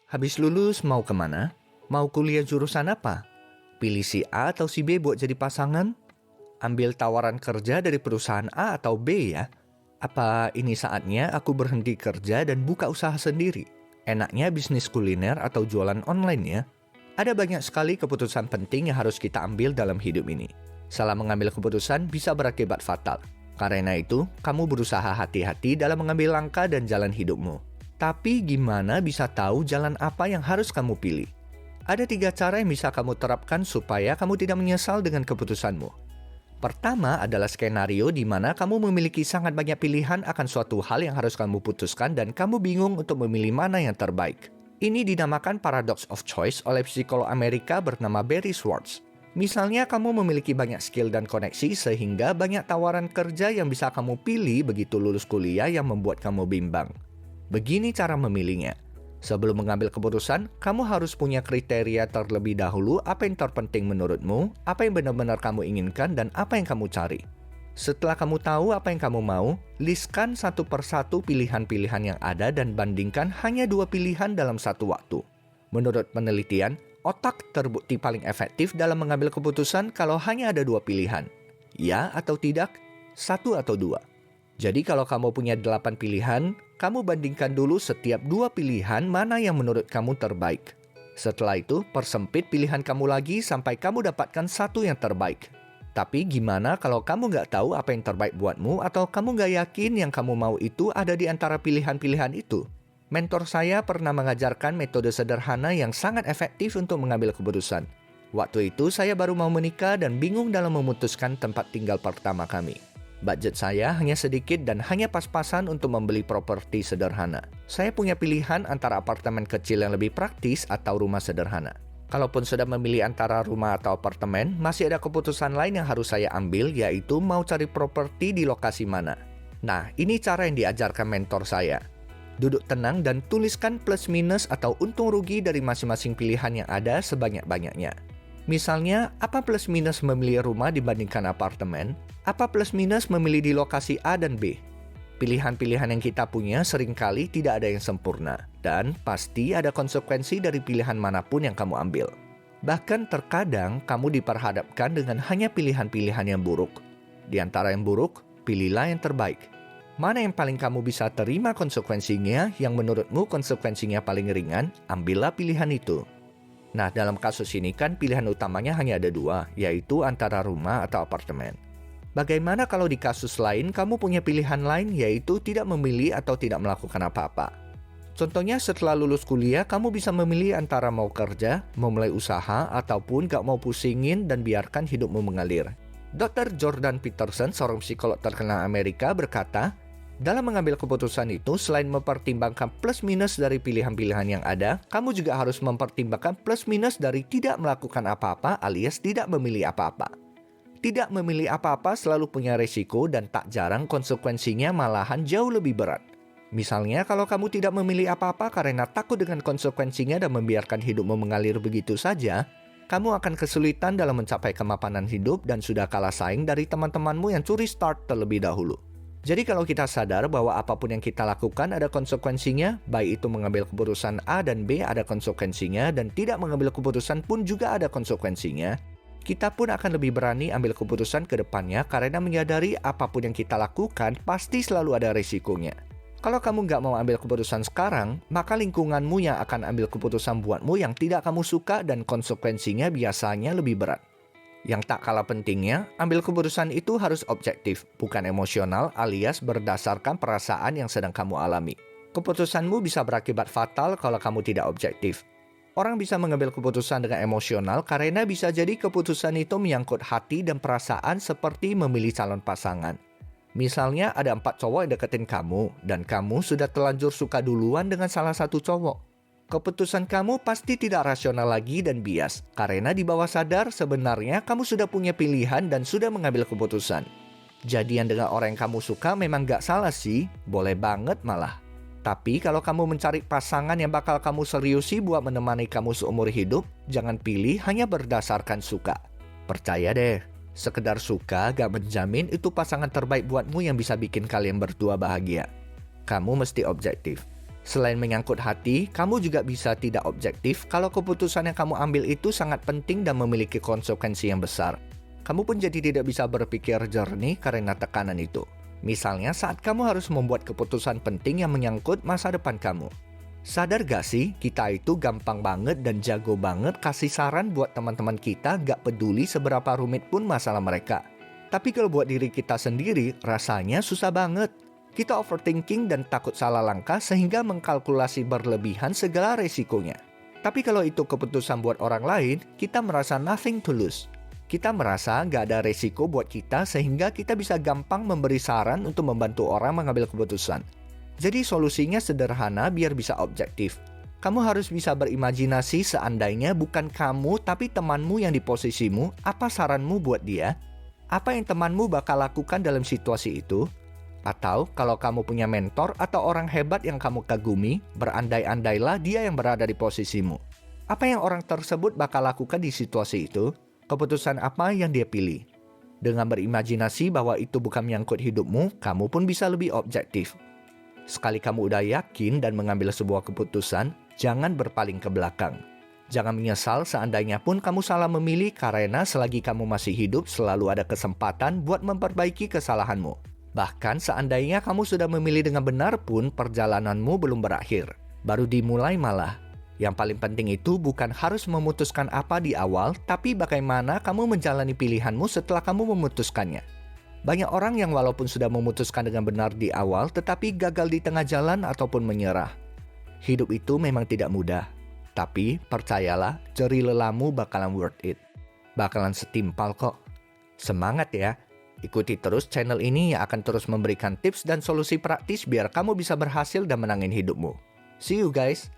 Habis lulus mau kemana? Mau kuliah jurusan apa? Pilih si A atau si B buat jadi pasangan? Ambil tawaran kerja dari perusahaan A atau B ya? Apa ini saatnya aku berhenti kerja dan buka usaha sendiri? Enaknya bisnis kuliner atau jualan online ya? Ada banyak sekali keputusan penting yang harus kita ambil dalam hidup ini. Salah mengambil keputusan bisa berakibat fatal. Karena itu, kamu berusaha hati-hati dalam mengambil langkah dan jalan hidupmu. Tapi gimana bisa tahu jalan apa yang harus kamu pilih? Ada 3 cara yang bisa kamu terapkan supaya kamu tidak menyesal dengan keputusanmu. Pertama adalah skenario di mana kamu memiliki sangat banyak pilihan akan suatu hal yang harus kamu putuskan dan kamu bingung untuk memilih mana yang terbaik. Ini dinamakan paradox of choice oleh psikolog Amerika bernama Barry Schwartz. Misalnya kamu memiliki banyak skill dan koneksi sehingga banyak tawaran kerja yang bisa kamu pilih begitu lulus kuliah yang membuat kamu bimbang. Begini cara memilihnya. Sebelum mengambil keputusan, kamu harus punya kriteria terlebih dahulu apa yang terpenting menurutmu, apa yang benar-benar kamu inginkan, dan apa yang kamu cari. Setelah kamu tahu apa yang kamu mau, listkan satu persatu pilihan-pilihan yang ada dan bandingkan hanya 2 pilihan dalam satu waktu. Menurut penelitian, otak terbukti paling efektif dalam mengambil keputusan kalau hanya ada 2 pilihan. Ya atau tidak, 1 atau 2. Jadi kalau kamu punya 8 pilihan, kamu bandingkan dulu setiap 2 pilihan mana yang menurut kamu terbaik. Setelah itu, persempit pilihan kamu lagi sampai kamu dapatkan satu yang terbaik. Tapi gimana kalau kamu nggak tahu apa yang terbaik buatmu atau kamu nggak yakin yang kamu mau itu ada di antara pilihan-pilihan itu? Mentor saya pernah mengajarkan metode sederhana yang sangat efektif untuk mengambil keputusan. Waktu itu saya baru mau menikah dan bingung dalam memutuskan tempat tinggal pertama kami. Budget saya hanya sedikit dan hanya pas-pasan untuk membeli properti sederhana. Saya punya pilihan antara apartemen kecil yang lebih praktis atau rumah sederhana. Kalaupun sudah memilih antara rumah atau apartemen, masih ada keputusan lain yang harus saya ambil, yaitu mau cari properti di lokasi mana. Nah, ini cara yang diajarkan mentor saya. Duduk tenang dan tuliskan plus minus atau untung rugi dari masing-masing pilihan yang ada sebanyak-banyaknya. Misalnya, apa plus minus memilih rumah dibandingkan apartemen? Apa plus minus memilih di lokasi A dan B? Pilihan-pilihan yang kita punya seringkali tidak ada yang sempurna, dan pasti ada konsekuensi dari pilihan manapun yang kamu ambil. Bahkan terkadang kamu diperhadapkan dengan hanya pilihan-pilihan yang buruk. Di antara yang buruk, pilihlah yang terbaik. Mana yang paling kamu bisa terima konsekuensinya, yang menurutmu konsekuensinya paling ringan, ambillah pilihan itu. Nah, dalam kasus ini kan pilihan utamanya hanya ada 2, yaitu antara rumah atau apartemen. Bagaimana kalau di kasus lain kamu punya pilihan lain, yaitu tidak memilih atau tidak melakukan apa-apa? Contohnya setelah lulus kuliah, kamu bisa memilih antara mau kerja, memulai usaha, ataupun gak mau pusingin dan biarkan hidupmu mengalir. Dr. Jordan Peterson, seorang psikolog terkenal Amerika, berkata, dalam mengambil keputusan itu, selain mempertimbangkan plus minus dari pilihan-pilihan yang ada, kamu juga harus mempertimbangkan plus minus dari tidak melakukan apa-apa alias tidak memilih apa-apa. Tidak memilih apa-apa selalu punya resiko dan tak jarang konsekuensinya malahan jauh lebih berat. Misalnya kalau kamu tidak memilih apa-apa karena takut dengan konsekuensinya dan membiarkan hidupmu mengalir begitu saja, kamu akan kesulitan dalam mencapai kemapanan hidup dan sudah kalah saing dari teman-temanmu yang curi start terlebih dahulu. Jadi kalau kita sadar bahwa apapun yang kita lakukan ada konsekuensinya, baik itu mengambil keputusan A dan B ada konsekuensinya, dan tidak mengambil keputusan pun juga ada konsekuensinya, kita pun akan lebih berani ambil keputusan ke depannya karena menyadari apapun yang kita lakukan pasti selalu ada risikonya. Kalau kamu nggak mau ambil keputusan sekarang, maka lingkunganmu yang akan ambil keputusan buatmu yang tidak kamu suka dan konsekuensinya biasanya lebih berat. Yang tak kalah pentingnya, ambil keputusan itu harus objektif, bukan emosional alias berdasarkan perasaan yang sedang kamu alami. Keputusanmu bisa berakibat fatal kalau kamu tidak objektif. Orang bisa mengambil keputusan dengan emosional karena bisa jadi keputusan itu menyangkut hati dan perasaan seperti memilih calon pasangan. Misalnya ada 4 cowok yang deketin kamu dan kamu sudah terlanjur suka duluan dengan salah satu cowok. Keputusan kamu pasti tidak rasional lagi dan bias karena di bawah sadar sebenarnya kamu sudah punya pilihan dan sudah mengambil keputusan. Jadian dengan orang yang kamu suka memang gak salah sih, boleh banget malah. Tapi kalau kamu mencari pasangan yang bakal kamu seriusi buat menemani kamu seumur hidup, jangan pilih hanya berdasarkan suka. Percaya deh, sekedar suka gak menjamin itu pasangan terbaik buatmu yang bisa bikin kalian berdua bahagia. Kamu mesti objektif. Selain menyangkut hati, kamu juga bisa tidak objektif kalau keputusan yang kamu ambil itu sangat penting dan memiliki konsekuensi yang besar. Kamu pun jadi tidak bisa berpikir jernih karena tekanan itu. Misalnya saat kamu harus membuat keputusan penting yang menyangkut masa depan kamu. Sadar gak sih, kita itu gampang banget dan jago banget kasih saran buat teman-teman kita gak peduli seberapa rumit pun masalah mereka. Tapi kalau buat diri kita sendiri, rasanya susah banget. Kita overthinking dan takut salah langkah sehingga mengkalkulasi berlebihan segala resikonya. Tapi kalau itu keputusan buat orang lain, kita merasa nothing to lose. Kita merasa gak ada resiko buat kita sehingga kita bisa gampang memberi saran untuk membantu orang mengambil keputusan. Jadi solusinya sederhana biar bisa objektif. Kamu harus bisa berimajinasi seandainya bukan kamu tapi temanmu yang di posisimu, apa saranmu buat dia? Apa yang temanmu bakal lakukan dalam situasi itu? Atau kalau kamu punya mentor atau orang hebat yang kamu kagumi, berandai-andailah dia yang berada di posisimu. Apa yang orang tersebut bakal lakukan di situasi itu? Keputusan apa yang dia pilih? Dengan berimajinasi bahwa itu bukan menyangkut hidupmu, kamu pun bisa lebih objektif. Sekali kamu udah yakin dan mengambil sebuah keputusan, jangan berpaling ke belakang. Jangan menyesal seandainya pun kamu salah memilih karena selagi kamu masih hidup selalu ada kesempatan buat memperbaiki kesalahanmu. Bahkan seandainya kamu sudah memilih dengan benar pun perjalananmu belum berakhir. Baru dimulai malah. Yang paling penting itu bukan harus memutuskan apa di awal, tapi bagaimana kamu menjalani pilihanmu setelah kamu memutuskannya. Banyak orang yang walaupun sudah memutuskan dengan benar di awal, tetapi gagal di tengah jalan ataupun menyerah. Hidup itu memang tidak mudah. Tapi percayalah, jerih lelahmu bakalan worth it. Bakalan setimpal kok. Semangat ya! Ikuti terus channel ini yang akan terus memberikan tips dan solusi praktis biar kamu bisa berhasil dan menangin hidupmu. See you guys!